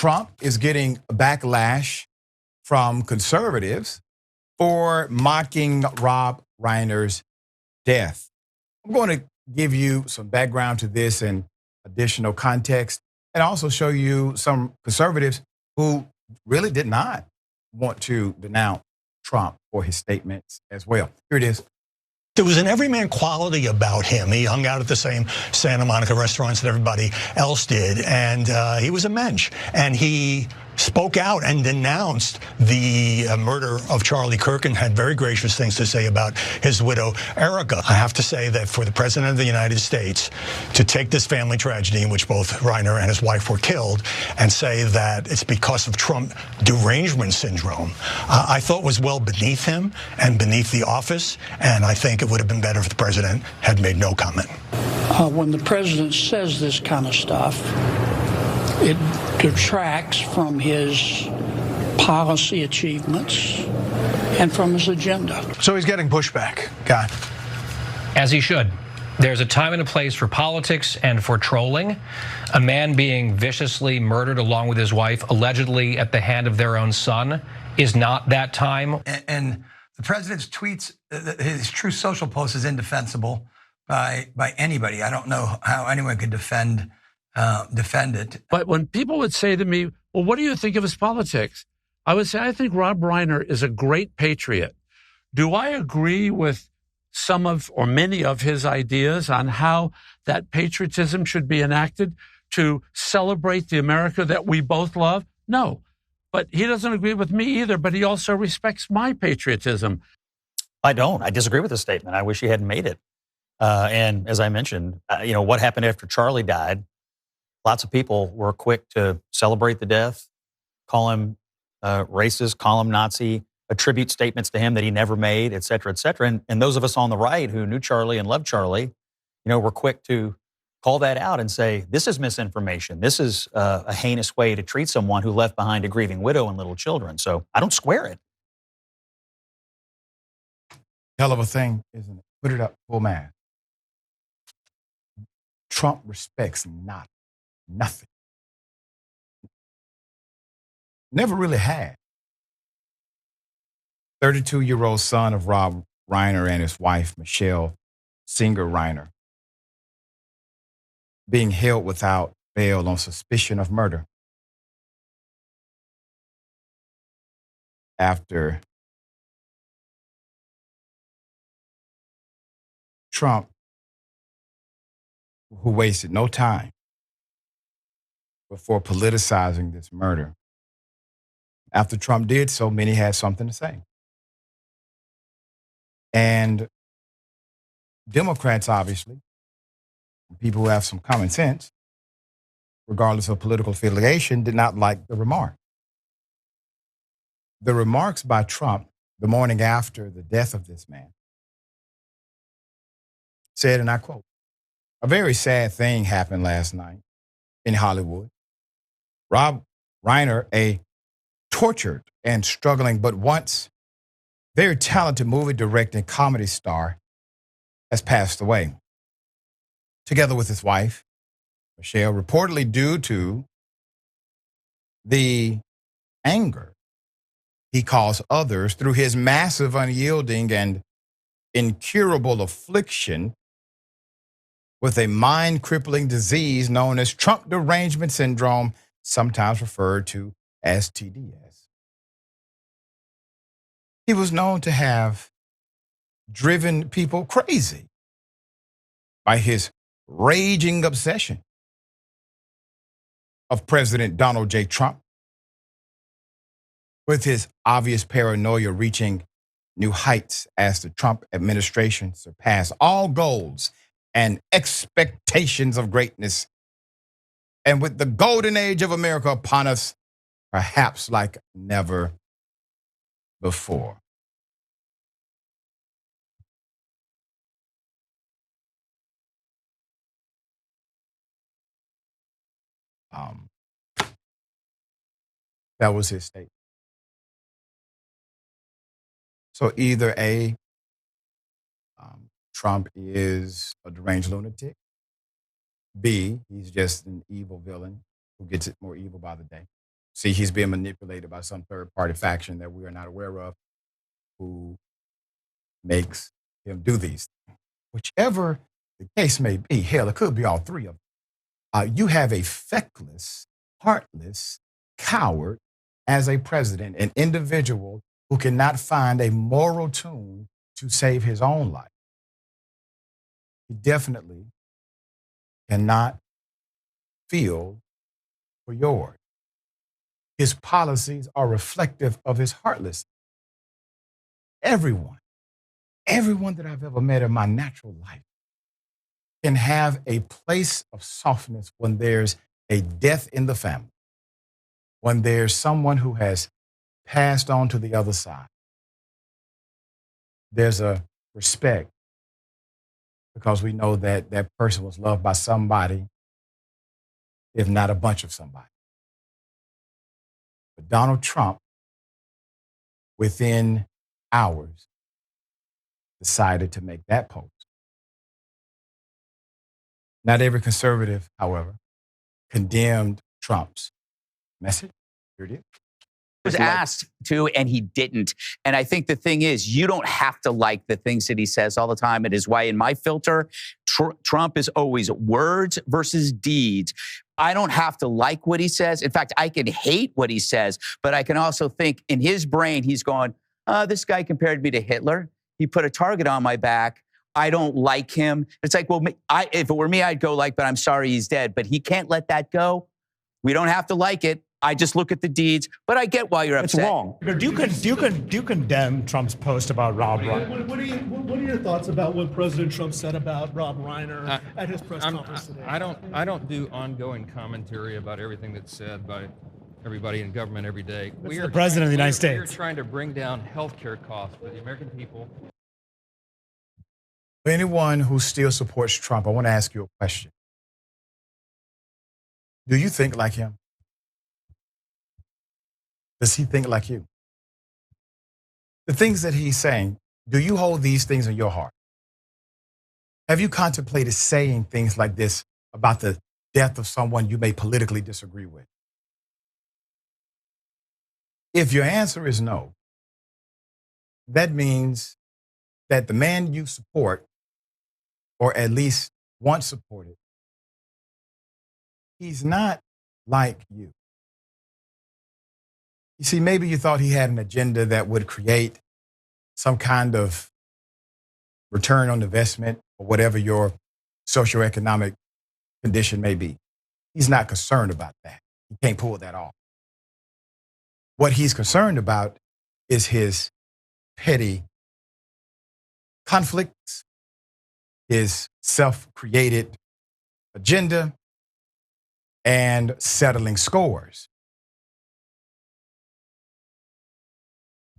Trump is getting backlash from conservatives for mocking Rob Reiner's death. I'm going to give you some background to this and additional context, and also show you some conservatives who really did not want to denounce Trump for his statements as well. Here it is. There was an everyman quality about him. He hung out at the same Santa Monica restaurants that everybody else did, and he was a mensch. And he spoke out and denounced the murder of Charlie Kirk and had very gracious things to say about his widow, Erica. I have to say that for the President of the United States to take this family tragedy in which both Reiner and his wife were killed and say that it's because of Trump derangement syndrome, I thought was well beneath him and beneath the office, and I think it would have been better if the President had made no comment. When the President says this kind of stuff, it detracts from his policy achievements and from his agenda. So he's getting pushback, God. As he should. There's a time and a place for politics and for trolling. A man being viciously murdered along with his wife, allegedly at the hand of their own son, is not that time. And the president's tweets, his Truth Social post is indefensible by anybody. I don't know how anyone could defend it. But when people would say to me, well, what do you think of his politics? I would say, I think Rob Reiner is a great patriot. Do I agree with some of or many of his ideas on how that patriotism should be enacted to celebrate the America that we both love? No. But he doesn't agree with me either, but he also respects my patriotism. I don't. I disagree with the statement. I wish he hadn't made it. And as I mentioned, what happened after Charlie died, lots of people were quick to celebrate the death, call him racist, call him Nazi, attribute statements to him that he never made, et cetera, et cetera. And those of us on the right who knew Charlie and loved Charlie, were quick to call that out and say, this is misinformation. This is a heinous way to treat someone who left behind a grieving widow and little children. So I don't square it. Hell of a thing, isn't it? Put it up full man. Trump respects nothing. Never really had. 32-year-old son of Rob Reiner and his wife, Michelle Singer Reiner, being held without bail on suspicion of murder after Trump, who wasted no time before politicizing this murder. After Trump did so, many had something to say. And Democrats, obviously, people who have some common sense, regardless of political affiliation, did not like the remark. The remarks by Trump the morning after the death of this man said, and I quote, "A very sad thing happened last night in Hollywood. Rob Reiner, a tortured and struggling but once very talented movie director and comedy star, has passed away, together with his wife, Michelle, reportedly due to the anger he caused others through his massive, unyielding, and incurable affliction with a mind-crippling disease known as Trump Derangement Syndrome, sometimes referred to as TDS. He was known to have driven people crazy by his raging obsession of President Donald J. Trump, with his obvious paranoia reaching new heights as the Trump administration surpassed all goals and expectations of greatness, and with the golden age of America upon us, perhaps like never before. That was his statement. So either A, Trump is a deranged lunatic. B, he's just an evil villain who gets it more evil by the day. see he's being manipulated by some third-party faction that we are not aware of who makes him do these things. Whichever the case may be, hell, it could be all three of them. You have a feckless, heartless coward as a president, an individual who cannot find a moral tune to save his own life. He definitely cannot feel for yours. His policies are reflective of his heartlessness. Everyone that I've ever met in my natural life can have a place of softness when there's a death in the family, when there's someone who has passed on to the other side. There's a respect because we know that that person was loved by somebody, if not a bunch of somebody. But Donald Trump, within hours, decided to make that post. Not every conservative, however, condemned Trump's message. Here it is. Was asked to, and he didn't. And I think the thing is, you don't have to like the things that he says all the time. It is why in my filter, Trump is always words versus deeds. I don't have to like what he says. In fact, I can hate what he says, but I can also think in his brain, he's going, this guy compared me to Hitler. He put a target on my back. I don't like him. It's like, well, if it were me, I'd go like, but I'm sorry he's dead. But he can't let that go. We don't have to like it. I just look at the deeds, but I get why you're upset. It's wrong. Do you condemn Trump's post about Rob Reiner? What are your thoughts about what President Trump said about Rob Reiner at his press conference today? I don't do ongoing commentary about everything that's said by everybody in government every day. We are the president of the United States. We are trying to bring down health care costs for the American people. For anyone who still supports Trump, I want to ask you a question. Do you think like him? Does he think like you? The things that he's saying, do you hold these things in your heart? Have you contemplated saying things like this about the death of someone you may politically disagree with? If your answer is no, that means that the man you support, or at least once supported, he's not like you. You see, maybe you thought he had an agenda that would create some kind of return on investment or whatever your socioeconomic condition may be. He's not concerned about that. He can't pull that off. What he's concerned about is his petty conflicts, his self-created agenda, and settling scores.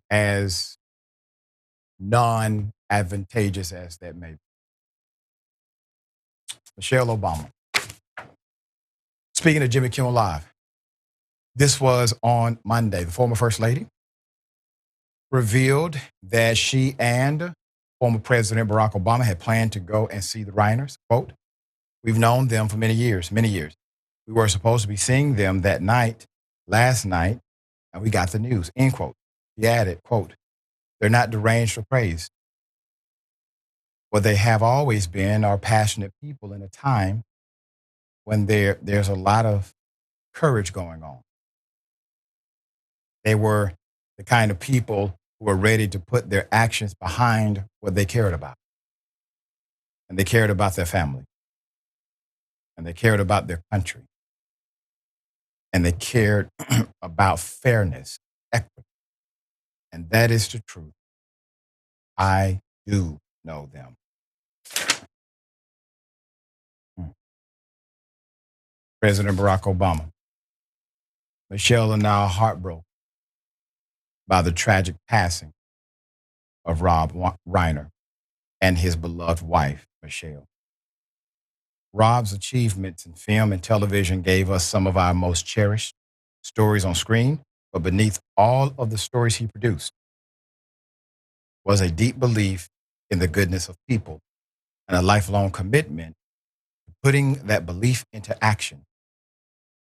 As non-advantageous as that may be. Michelle Obama. Speaking of Jimmy Kimmel Live, this was on Monday. The former First Lady revealed that she and former President Barack Obama had planned to go and see the Reiners. Quote, "We've known them for many years. We were supposed to be seeing them that night, last night, and we got the news," end quote. He added, quote, "They're not deranged or crazed. What they have always been are passionate people in a time when there's a lot of courage going on. They were the kind of people who were ready to put their actions behind what they cared about. And they cared about their family. And they cared about their country. And they cared about fairness, equity. And that is the truth. I do know them." President Barack Obama. Michelle are now heartbroken by the tragic passing of Rob Reiner and his beloved wife, Michelle. Rob's achievements in film and television gave us some of our most cherished stories on screen, but beneath all of the stories he produced was a deep belief in the goodness of people and a lifelong commitment to putting that belief into action.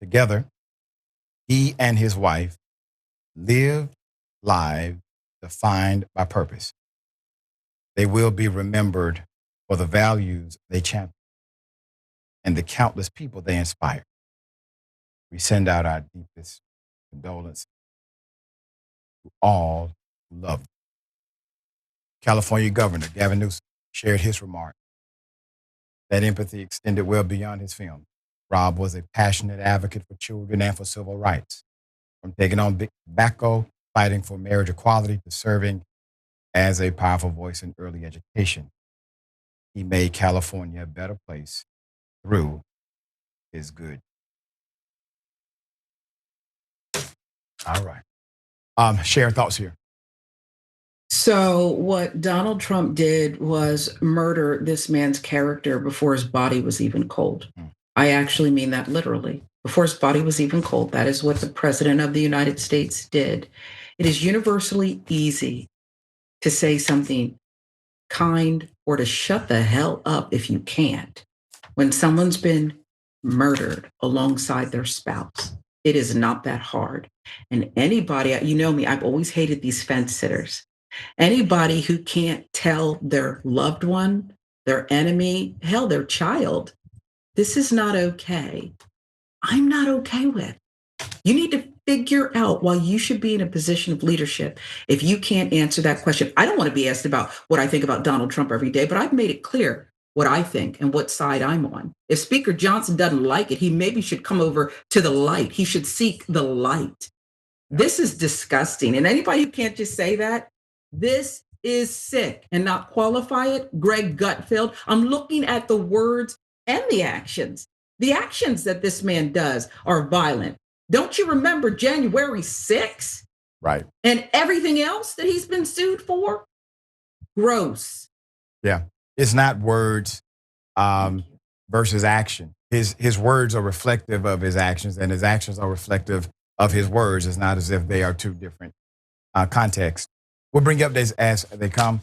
Together, He and his wife lived lives defined by purpose. They will be remembered for the values they championed and the countless people they inspired. We send out our deepest condolences to all who love them. California Governor Gavin Newsom shared his remarks. That empathy extended well beyond his film. Rob was a passionate advocate for children and for civil rights, from taking on big tobacco, fighting for marriage equality, to serving as a powerful voice in early education. He made California a better place through his good. All right. Sharon, thoughts here. So what Donald Trump did was murder this man's character before his body was even cold. I actually mean that literally. Before his body was even cold. That is what the President of the United States did. It is universally easy to say something kind or to shut the hell up if you can't. When someone's been murdered alongside their spouse, it is not that hard. And anybody, you know me, I've always hated these fence sitters. Anybody who can't tell their loved one, their enemy, hell, their child, this is not okay, I'm not okay with. You need to figure out why you should be in a position of leadership if you can't answer that question. I don't want to be asked about what I think about Donald Trump every day, but I've made it clear what I think and what side I'm on. If Speaker Johnson doesn't like it, he maybe should come over to the light. He should seek the light. This is disgusting. And anybody who can't just say that, this is sick and not qualify it, Greg Gutfeld. I'm looking at the words and the actions. The actions that this man does are violent. Don't you remember January 6th? Right. And everything else that he's been sued for? Gross. Yeah. It's not words versus action. His words are reflective of his actions, and his actions are reflective of his words. It's not as if they are two different contexts. We'll bring you updates as they come.